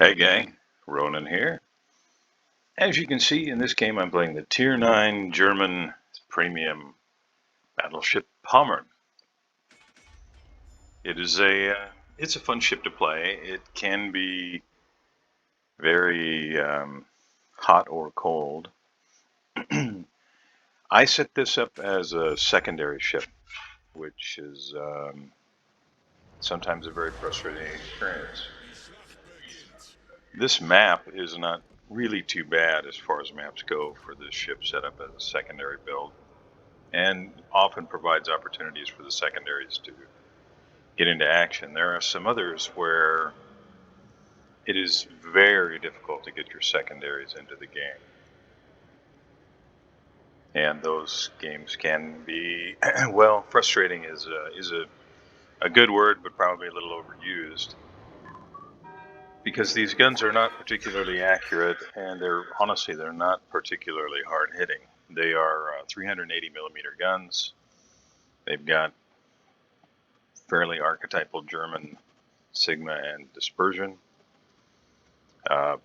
Hey gang, Ronan here. As you can see in this game, I'm playing the Tier 9 German premium battleship Pommern. It's a fun ship to play. It can be very hot or cold. I set this up as a secondary ship, which is sometimes a very frustrating experience. This map is not really too bad as far as maps go for this ship set up as a secondary build, and often provides opportunities for the secondaries to get into action. There are some others where it is very difficult to get your secondaries into the game. And those games can be, well, frustrating is a good word, but probably a little overused. Because these guns are not particularly accurate, and they're not particularly hard hitting. They are 380 millimeter guns. They've got fairly archetypal German Sigma and dispersion.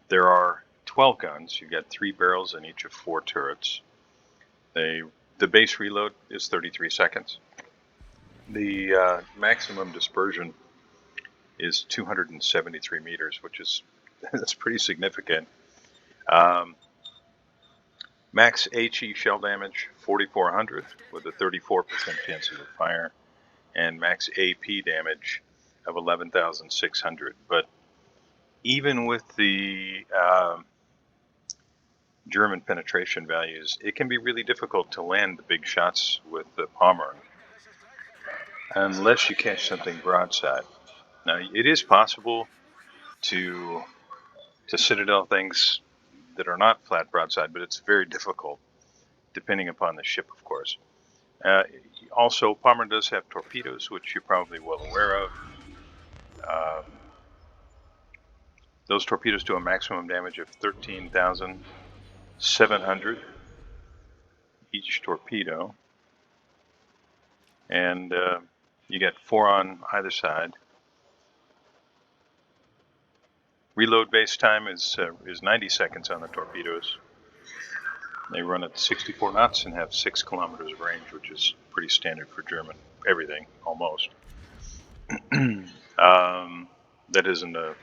There are 12 guns. You've got 3 barrels in each of 4 turrets. The base reload is 33 seconds. The maximum dispersion is 273 meters, which is that's pretty significant. Max HE shell damage 4,400 with a 34% chance of fire, and max AP damage of 11,600. But even with the German penetration values, it can be really difficult to land the big shots with the Pommern unless you catch something broadside. Now, it is possible to citadel things that are not flat broadside, but it's very difficult, depending upon the ship, of course. Also, Pommern does have torpedoes, which you're probably well aware of. Those torpedoes do a maximum damage of 13,700 each torpedo, and you get 4 on either side. Reload base time is 90 seconds on the torpedoes. They run at 64 knots and have 6 kilometers of range, which is pretty standard for German everything, almost. That isn't a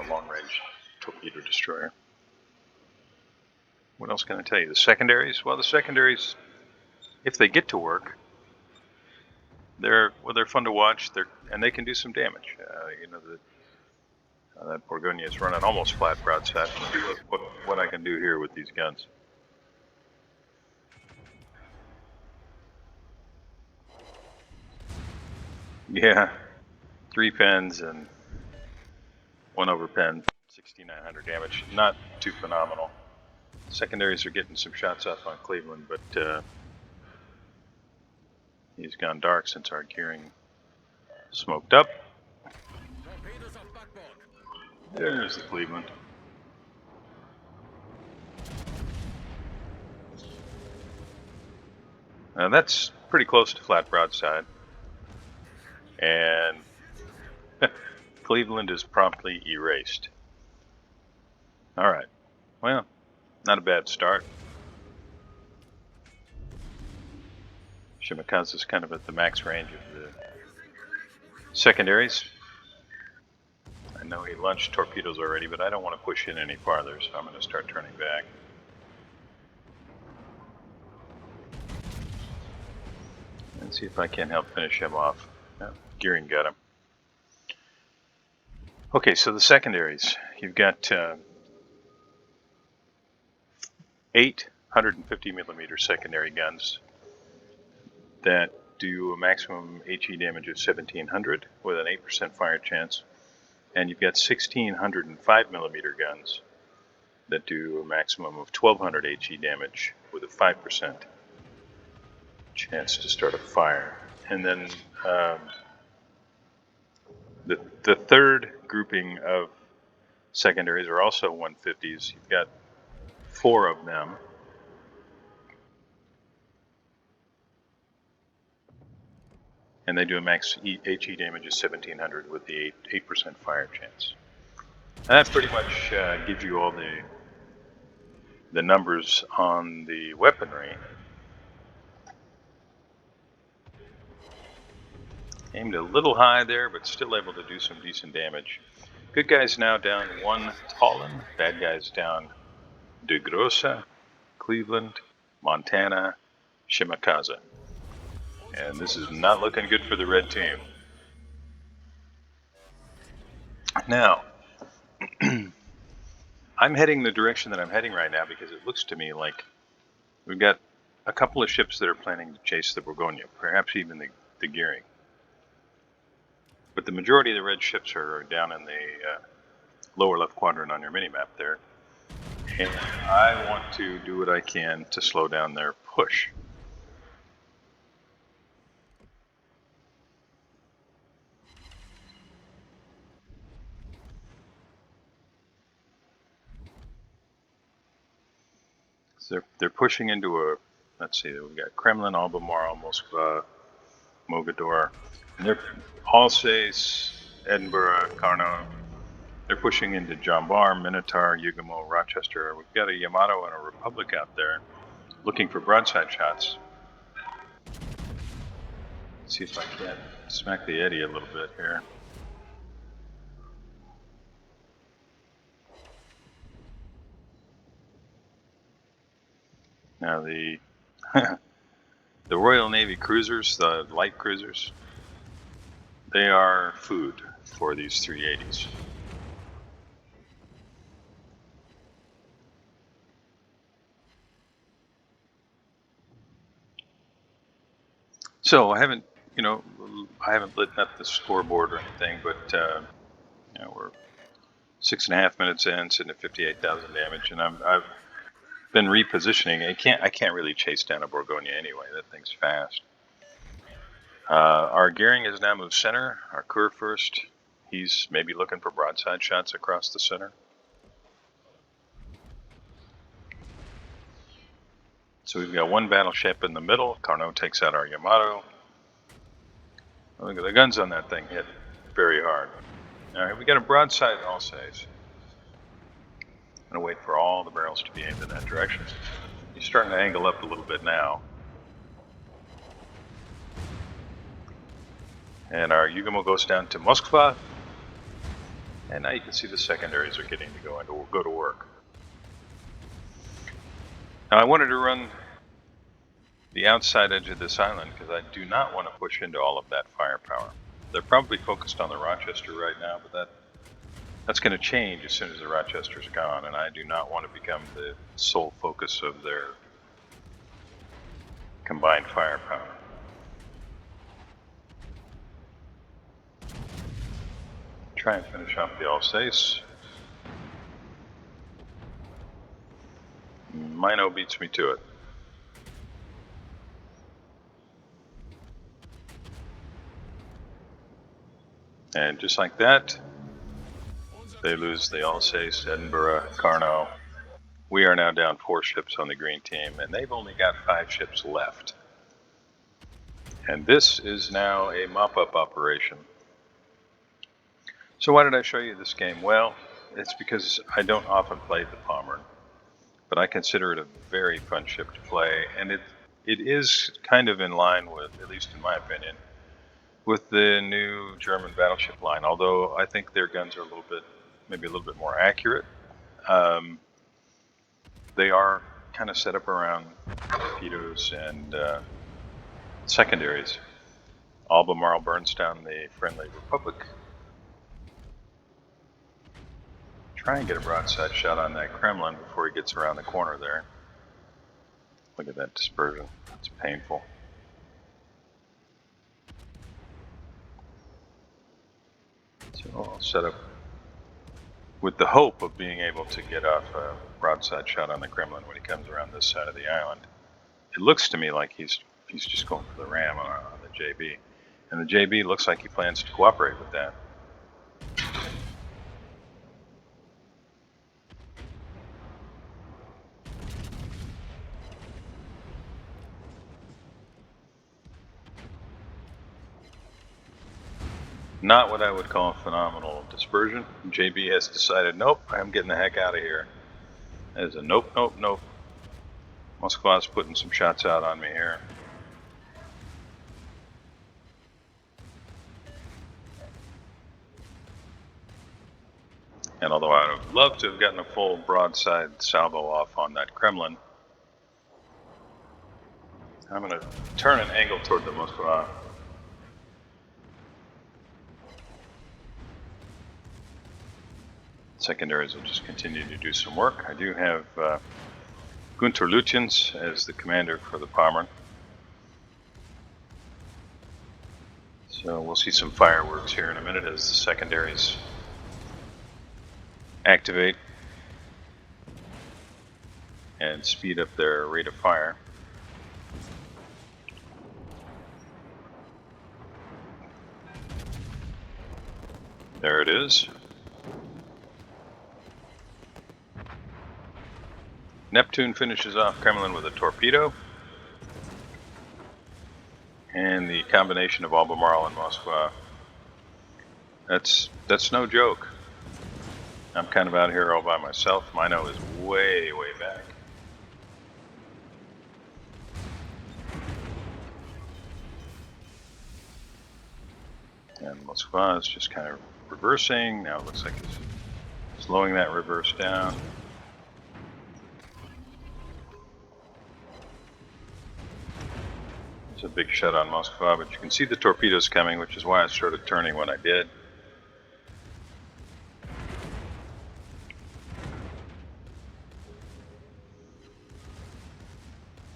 long-range torpedo destroyer. What else can I tell you? The secondaries? Well, the secondaries, if they get to work, they're fun to watch. And they can do some damage. That Bourgogne is running almost flat broadside. Let's see what I can do here with these guns. Yeah, 3 pens and 1 over pen, 6,900 damage. Not too phenomenal. Secondaries are getting some shots off on Cleveland, but he's gone dark since our gearing smoked up. There's the Cleveland. Now that's pretty close to flat broadside. And Cleveland is promptly erased. Alright, well, not a bad start. Shimakazu's kind of at the max range of the secondaries. I know he launched torpedoes already, but I don't want to push in any farther, so I'm going to start turning back. And see if I can help finish him off. Gearing got him. Okay, so the secondaries. You've got 8 150 millimeter secondary guns that do a maximum HE damage of 1,700 with an 8% fire chance. And you've got 1,605 millimeter guns that do a maximum of 1,200 HE damage with a 5% chance to start a fire. And then the third grouping of secondaries are also 150s. You've got 4 of them. And they do a max HE damage of 1,700 with the 8% fire chance. And that pretty much gives you all the numbers on the weaponry. Aimed a little high there, but still able to do some decent damage. Good guys now down 1 Tallinn, bad guys down De Grossa, Cleveland, Montana, Shimakaza. And this is not looking good for the red team. Now, I'm heading the direction that I'm heading right now because it looks to me like we've got a couple of ships that are planning to chase the Borgonia, perhaps even the Gearing. But the majority of the red ships are down in the lower left quadrant on your mini-map there. And I want to do what I can to slow down their push. So they're pushing into a, let's see, we've got Kremlin, Albemarle, Moskva, Mogador, and they're Alsace, Edinburgh, Karno. They're pushing into Jambar, Minotaur, Yugamo, Rochester. We've got a Yamato and a Republic out there looking for broadside shots. Let's see if I can't smack the eddy a little bit here. Now the the Royal Navy cruisers, the light cruisers, they are food for these 380s. So I haven't lit up the scoreboard or anything, but we're 6.5 minutes in, sitting at 58,000 damage, and I've been repositioning. I can't really chase down a Borgonia anyway. That thing's fast. Our Gearing has now moved center. Our Kurfürst, he's maybe looking for broadside shots across the center. So we've got one battleship in the middle. Carnot takes out our Yamato. Look at the guns on that thing hit very hard. All right, we got a broadside Alsace. I'm gonna wait for all the barrels to be aimed in that direction. He's starting to angle up a little bit now. And our Yugamo goes down to Moskva. And now you can see the secondaries are getting to go to work. Now I wanted to run the outside edge of this island because I do not want to push into all of that firepower. They're probably focused on the Rochester right now, but that's going to change as soon as the Rochester's gone, and I do not want to become the sole focus of their combined firepower. Try and finish off the Alsace. Mino beats me to it. And just like that, they lose the Alsace, Edinburgh, Carno. We are now down 4 ships on the green team, and they've only got 5 ships left. And this is now a mop-up operation. So why did I show you this game? Well, it's because I don't often play the Pommern, but I consider it a very fun ship to play, and it is kind of in line with, at least in my opinion, with the new German battleship line, although I think their guns are maybe a little bit more accurate. They are kind of set up around torpedoes and secondaries. Albemarle burns down the friendly Republic. Try and get a broadside shot on that Kremlin before he gets around the corner there. Look at that dispersion. It's painful. So I'll set up with the hope of being able to get off a broadside shot on the Kremlin when he comes around this side of the island. It looks to me like he's just going for the ram on the JB. And the JB looks like he plans to cooperate with that. Not what I would call phenomenal dispersion. JB has decided, nope, I'm getting the heck out of here. That is a nope, nope, nope. Moskva's putting some shots out on me here. And although I would have loved to have gotten a full broadside salvo off on that Kremlin, I'm going to turn an angle toward the Moskva. Secondaries will just continue to do some work. I do have Gunter Lutjens as the commander for the Pommern. So we'll see some fireworks here in a minute as the secondaries activate and speed up their rate of fire. There it is. Neptune finishes off Kremlin with a torpedo. And the combination of Albemarle and Moskva, that's no joke. I'm kind of out here all by myself. Mino is way back. And Moskva is just kind of reversing. Now it looks like it's slowing that reverse down. It's a big shot on Moskva, but you can see the torpedoes coming, which is why I started turning when I did.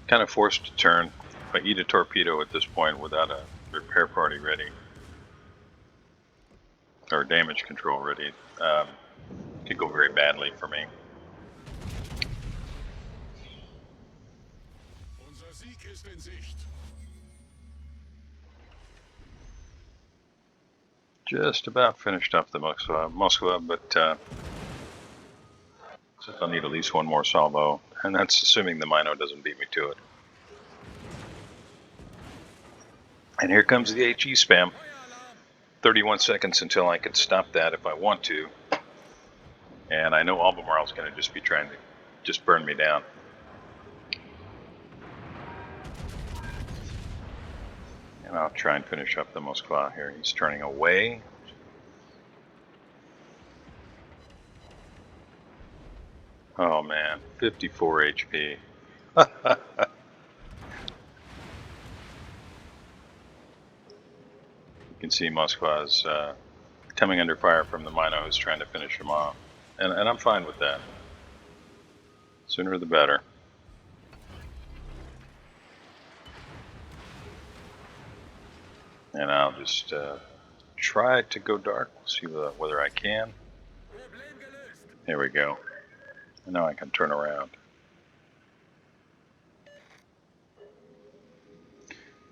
Kind of forced to turn. If I eat a torpedo at this point without a repair party ready, or damage control ready, it could go very badly for me. Just about finished up the Moskva, but I'll need at least one more salvo, and that's assuming the Mino doesn't beat me to it. And here comes the HE spam. 31 seconds until I can stop that if I want to. And I know Albemarle's going to just be trying to just burn me down. And I'll try and finish up the Moskva here. He's turning away. Oh man, 54 HP. You can see Moskva's coming under fire from the Mino who's trying to finish him off. And I'm fine with that. Sooner the better. And I'll just try to go dark. We'll see whether I can. There we go. And now I can turn around.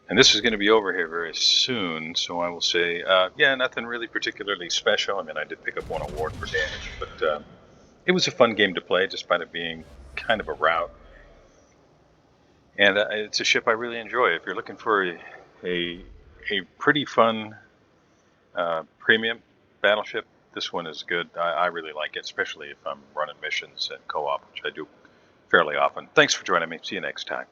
And this is going to be over here very soon, so I will say, yeah, nothing really particularly special. I mean, I did pick up one award for damage, but it was a fun game to play, despite it being kind of a rout. And it's a ship I really enjoy. If you're looking for a pretty fun premium battleship, this one is good. I really like it, especially if I'm running missions at co-op, which I do fairly often. Thanks for joining me. See you next time.